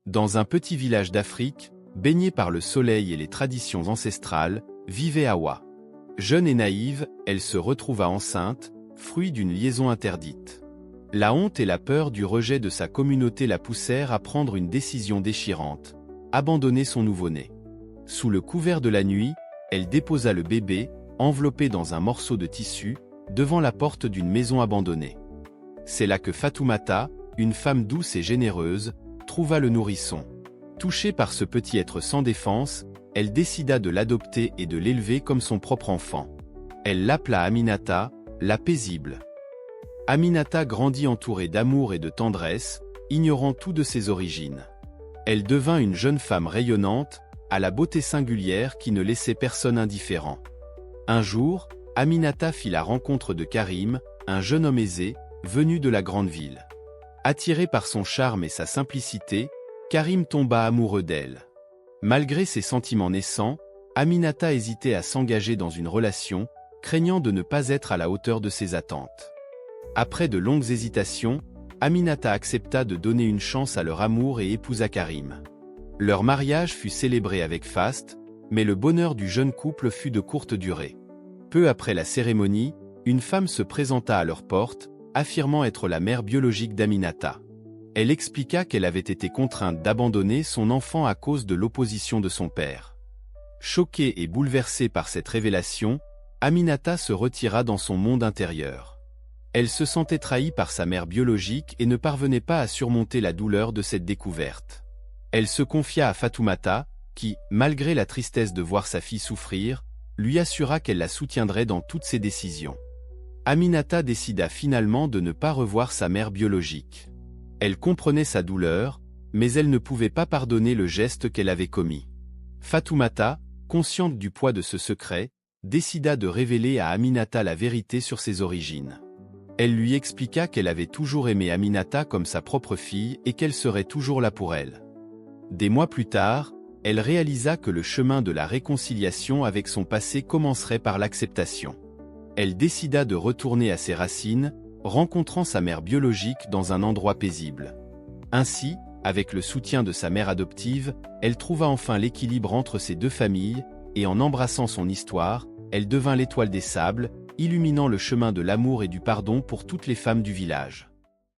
Dans un petit village d'Afrique, baigné par le soleil et les traditions ancestrales, vivait Hawa. Jeune et naïve, elle se retrouva enceinte, fruit d'une liaison interdite. La honte et la peur du rejet de sa communauté la poussèrent à prendre une décision déchirante, abandonner son nouveau-né. Sous le couvert de la nuit, elle déposa le bébé, enveloppé dans un morceau de tissu, devant la porte d'une maison abandonnée. C'est là que Fatoumata, une femme douce et généreuse, trouva le nourrisson. Touchée par ce petit être sans défense, elle décida de l'adopter et de l'élever comme son propre enfant. Elle l'appela Aminata, la paisible. Aminata grandit entourée d'amour et de tendresse, ignorant tout de ses origines. Elle devint une jeune femme rayonnante, à la beauté singulière qui ne laissait personne indifférent. Un jour, Aminata fit la rencontre de Karim, un jeune homme aisé, venu de la grande ville. Attiré par son charme et sa simplicité, Karim tomba amoureux d'elle. Malgré ses sentiments naissants, Aminata hésitait à s'engager dans une relation, craignant de ne pas être à la hauteur de ses attentes. Après de longues hésitations, Aminata accepta de donner une chance à leur amour et épousa Karim. Leur mariage fut célébré avec faste, mais le bonheur du jeune couple fut de courte durée. Peu après la cérémonie, une femme se présenta à leur porte, affirmant être la mère biologique d'Aminata. Elle expliqua qu'elle avait été contrainte d'abandonner son enfant à cause de l'opposition de son père. Choquée et bouleversée par cette révélation, Aminata se retira dans son monde intérieur. Elle se sentait trahie par sa mère biologique et ne parvenait pas à surmonter la douleur de cette découverte. Elle se confia à Fatoumata, qui, malgré la tristesse de voir sa fille souffrir, lui assura qu'elle la soutiendrait dans toutes ses décisions. Aminata décida finalement de ne pas revoir sa mère biologique. Elle comprenait sa douleur, mais elle ne pouvait pas pardonner le geste qu'elle avait commis. Fatoumata, consciente du poids de ce secret, décida de révéler à Aminata la vérité sur ses origines. Elle lui expliqua qu'elle avait toujours aimé Aminata comme sa propre fille et qu'elle serait toujours là pour elle. Des mois plus tard, elle réalisa que le chemin de la réconciliation avec son passé commencerait par l'acceptation. Elle décida de retourner à ses racines, rencontrant sa mère biologique dans un endroit paisible. Ainsi, avec le soutien de sa mère adoptive, elle trouva enfin l'équilibre entre ces deux familles, et en embrassant son histoire, elle devint l'étoile des sables, illuminant le chemin de l'amour et du pardon pour toutes les femmes du village.